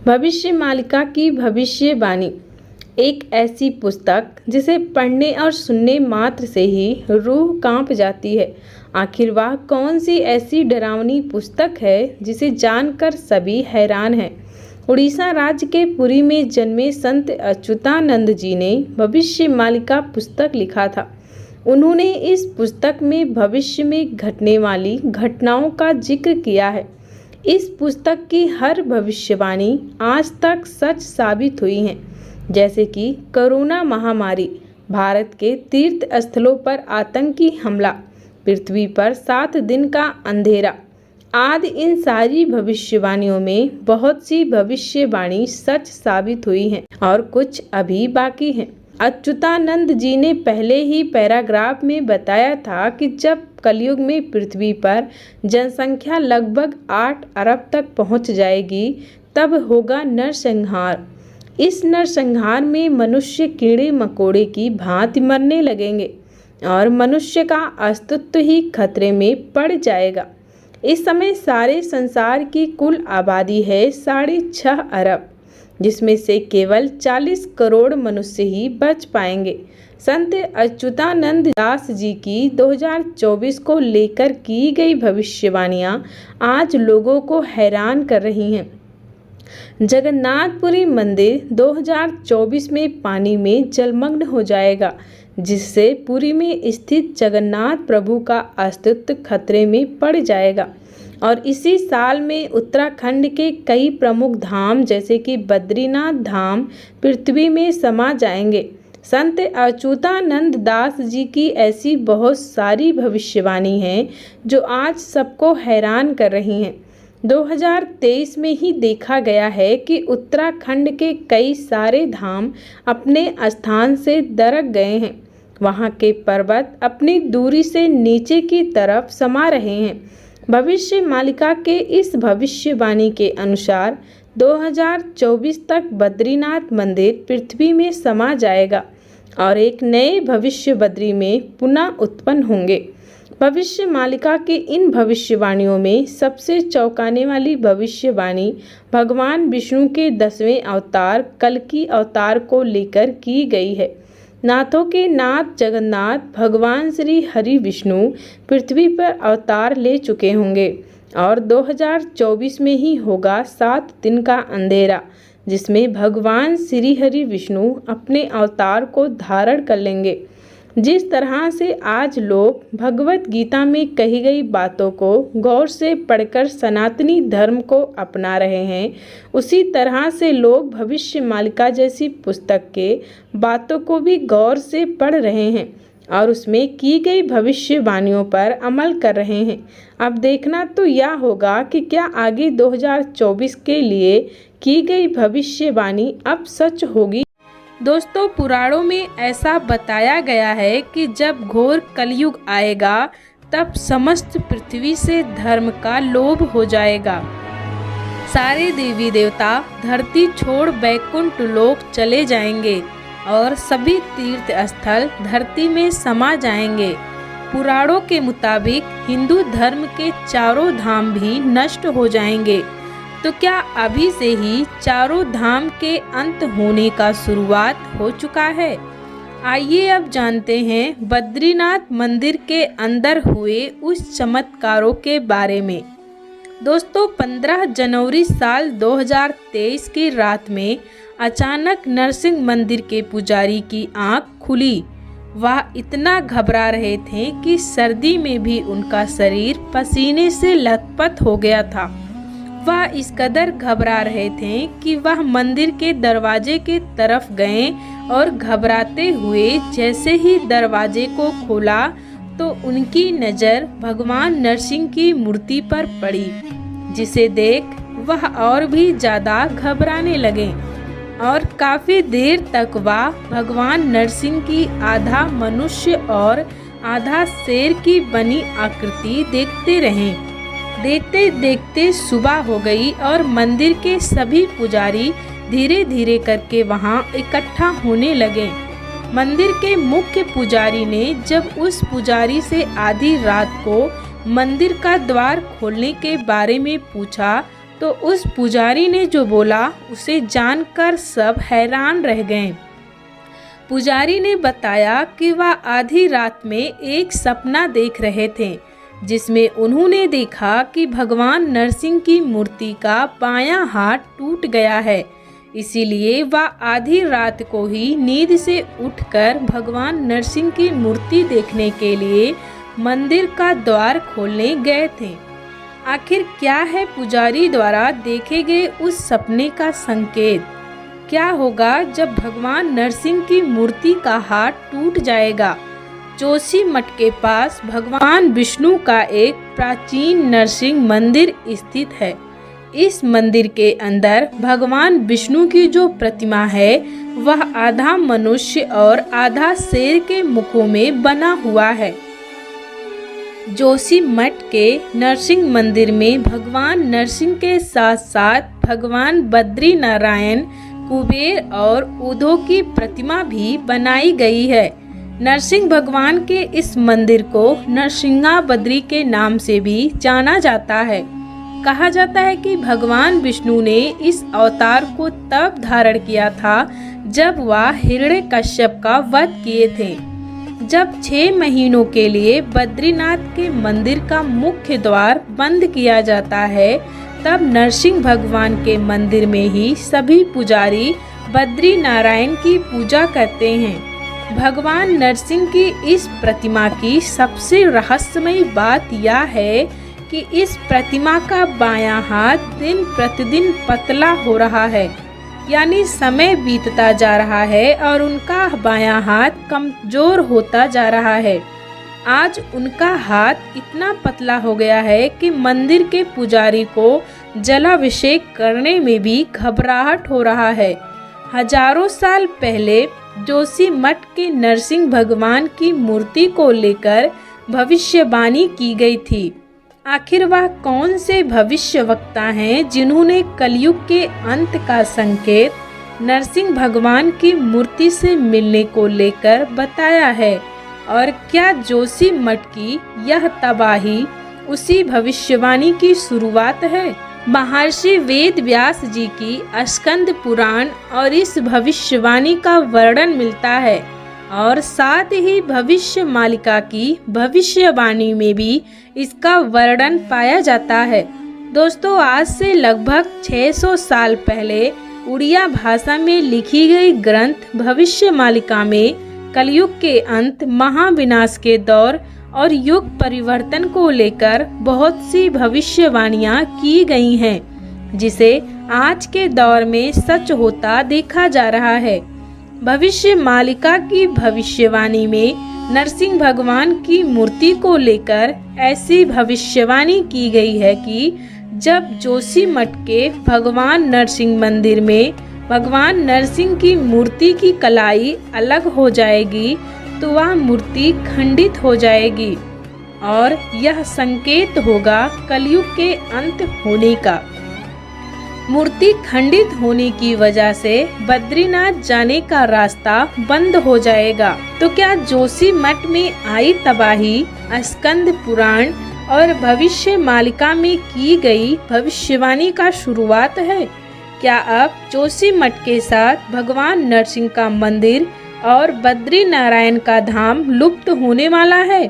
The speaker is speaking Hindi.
भविष्य मालिका की भविष्यवाणी एक ऐसी पुस्तक जिसे पढ़ने और सुनने मात्र से ही रूह कांप जाती है। आखिर वह कौन सी ऐसी डरावनी पुस्तक है जिसे जानकर सभी हैरान हैं। उड़ीसा राज्य के पुरी में जन्मे संत अच्युतानंद जी ने भविष्य मालिका पुस्तक लिखा था। उन्होंने इस पुस्तक में भविष्य में घटने वाली घटनाओं का जिक्र किया है। इस पुस्तक की हर भविष्यवाणी आज तक सच साबित हुई है, जैसे कि कोरोना महामारी, भारत के तीर्थ स्थलों पर आतंकी हमला, पृथ्वी पर 7 दिन का अंधेरा आदि। इन सारी भविष्यवाणियों में बहुत सी भविष्यवाणी सच साबित हुई हैं और कुछ अभी बाकी हैं। अच्युतानंद जी ने पहले ही पैराग्राफ में बताया था कि जब कलयुग में पृथ्वी पर जनसंख्या लगभग 8 अरब तक पहुंच जाएगी, तब होगा नरसंहार। इस नरसंहार में मनुष्य कीड़े मकोड़े की भांति मरने लगेंगे और मनुष्य का अस्तित्व ही खतरे में पड़ जाएगा। इस समय सारे संसार की कुल आबादी है 6.5 अरब, जिसमें से केवल 40 करोड़ मनुष्य ही बच पाएंगे। संत अच्युतानंद दास जी की 2024 को लेकर की गई भविष्यवाणियां आज लोगों को हैरान कर रही हैं। जगन्नाथपुरी मंदिर 2024 में पानी में जलमग्न हो जाएगा, जिससे पुरी में स्थित जगन्नाथ प्रभु का अस्तित्व खतरे में पड़ जाएगा। और इसी साल में उत्तराखंड के कई प्रमुख धाम जैसे कि बद्रीनाथ धाम पृथ्वी में समा जाएंगे। संत अच्युतानंद दास जी की ऐसी बहुत सारी भविष्यवाणी हैं जो आज सबको हैरान कर रही हैं। 2023 में ही देखा गया है कि उत्तराखंड के कई सारे धाम अपने स्थान से दरक गए हैं। वहां के पर्वत अपनी दूरी से नीचे की तरफ समा रहे हैं। भविष्य मालिका के इस भविष्यवाणी के अनुसार 2024 तक बद्रीनाथ मंदिर पृथ्वी में समा जाएगा और एक नए भविष्य बद्री में पुनः उत्पन्न होंगे। भविष्य मालिका की इन भविष्यवाणियों में सबसे चौंकाने वाली भविष्यवाणी भगवान विष्णु के 10वें अवतार कल्कि अवतार को लेकर की गई है। नाथों के नाथ जगन्नाथ भगवान श्री हरि विष्णु पृथ्वी पर अवतार ले चुके होंगे और 2024 में ही होगा 7 दिन का अंधेरा, जिसमें भगवान श्री हरि विष्णु अपने अवतार को धारण कर लेंगे। जिस तरह से आज लोग भगवत गीता में कही गई बातों को गौर से पढ़कर सनातनी धर्म को अपना रहे हैं, उसी तरह से लोग भविष्य मालिका जैसी पुस्तक के बातों को भी गौर से पढ़ रहे हैं और उसमें की गई भविष्यवाणियों पर अमल कर रहे हैं। अब देखना तो यह होगा कि क्या आगे 2024 के लिए की गई भविष्यवाणी अब सच होगी। दोस्तों, पुराणों में ऐसा बताया गया है कि जब घोर कलयुग आएगा तब समस्त पृथ्वी से धर्म का लोभ हो जाएगा। सारे देवी देवता धरती छोड़ वैकुंठ लोक चले जाएंगे और सभी तीर्थ स्थल धरती में समा जाएंगे। पुराणों के मुताबिक हिंदू धर्म के चारों धाम भी नष्ट हो जाएंगे। तो क्या अभी से ही चारों धाम के अंत होने का शुरुआत हो चुका है? आइए अब जानते हैं बद्रीनाथ मंदिर के अंदर हुए उस चमत्कारों के बारे में। दोस्तों, 15 जनवरी साल 2023 की रात में अचानक नरसिंह मंदिर के पुजारी की आंख खुली। वह इतना घबरा रहे थे कि सर्दी में भी उनका शरीर पसीने से लथपथ हो गया था। वह इस कदर घबरा रहे थे कि वह मंदिर के दरवाजे के तरफ गए और घबराते हुए जैसे ही दरवाजे को खोला तो उनकी नज़र भगवान नरसिंह की मूर्ति पर पड़ी, जिसे देख वह और भी ज़्यादा घबराने लगे और काफ़ी देर तक वह भगवान नरसिंह की आधा मनुष्य और आधा शेर की बनी आकृति देखते रहे। देखते देखते सुबह हो गई और मंदिर के सभी पुजारी धीरे धीरे करके वहां इकट्ठा होने लगे। मंदिर के मुख्य पुजारी ने जब उस पुजारी से आधी रात को मंदिर का द्वार खोलने के बारे में पूछा तो उस पुजारी ने जो बोला उसे जानकर सब हैरान रह गए। पुजारी ने बताया कि वह आधी रात में एक सपना देख रहे थे, जिसमें उन्होंने देखा कि भगवान नरसिंह की मूर्ति का बायां हाथ टूट गया है। इसीलिए वह आधी रात को ही नींद से उठकर भगवान नरसिंह की मूर्ति देखने के लिए मंदिर का द्वार खोलने गए थे। आखिर क्या है पुजारी द्वारा देखे गए उस सपने का संकेत? क्या होगा जब भगवान नरसिंह की मूर्ति का हाथ टूट जाएगा? जोशीमठ के पास भगवान विष्णु का एक प्राचीन नरसिंह मंदिर स्थित है। इस मंदिर के अंदर भगवान विष्णु की जो प्रतिमा है वह आधा मनुष्य और आधा शेर के मुखों में बना हुआ है। जोशीमठ के नरसिंह मंदिर में भगवान नरसिंह के साथ साथ भगवान बद्री नारायण, कुबेर और उधो की प्रतिमा भी बनाई गई है। नरसिंह भगवान के इस मंदिर को नरसिंहाबद्री के नाम से भी जाना जाता है। कहा जाता है कि भगवान विष्णु ने इस अवतार को तब धारण किया था जब वह हिरण्यकश्यप का वध किए थे। जब 6 महीनों के लिए बद्रीनाथ के मंदिर का मुख्य द्वार बंद किया जाता है, तब नरसिंह भगवान के मंदिर में ही सभी पुजारी बद्री नारायण की पूजा करते हैं। भगवान नरसिंह की इस प्रतिमा की सबसे रहस्यमयी बात यह है कि इस प्रतिमा का बायां हाथ दिन प्रतिदिन पतला हो रहा है, यानी समय बीतता जा रहा है और उनका बायां हाथ कमजोर होता जा रहा है। आज उनका हाथ इतना पतला हो गया है कि मंदिर के पुजारी को जलाभिषेक करने में भी घबराहट हो रहा है। हजारों साल पहले जोशीमठ के नरसिंह भगवान की मूर्ति को लेकर भविष्यवाणी की गई थी। आखिर वह कौन से भविष्यवक्ता हैं जिन्होंने कलयुग के अंत का संकेत नरसिंह भगवान की मूर्ति से मिलने को लेकर बताया है? और क्या जोशीमठ की यह तबाही उसी भविष्यवाणी की शुरुआत है? महर्षि वेद व्यास जी की स्कंद पुराण और इस भविष्यवाणी का वर्णन मिलता है और साथ ही भविष्य मालिका की भविष्यवाणी में भी इसका वर्णन पाया जाता है। दोस्तों, आज से लगभग 600 साल पहले उड़िया भाषा में लिखी गई ग्रंथ भविष्य मालिका में कलयुग के अंत, महाविनाश के दौर और युग परिवर्तन को लेकर बहुत सी भविष्यवाणियां की गई हैं, जिसे आज के दौर में सच होता देखा जा रहा है। भविष्य मालिका की भविष्यवाणी में नरसिंह भगवान की मूर्ति को लेकर ऐसी भविष्यवाणी की गई है कि जब जोशीमठ के भगवान नरसिंह मंदिर में भगवान नरसिंह की मूर्ति की कलाई अलग हो जाएगी तो वह मूर्ति खंडित हो जाएगी और यह संकेत होगा कलयुग के अंत होने का। मूर्ति खंडित होने की वजह से बद्रीनाथ जाने का रास्ता बंद हो जाएगा। तो क्या जोशीमठ में आई तबाही स्कंद पुराण और भविष्य मालिका में की गई भविष्यवाणी का शुरुआत है? क्या अब जोशीमठ के साथ भगवान नरसिंह का मंदिर और बद्री नारायण का धाम लुप्त होने वाला है?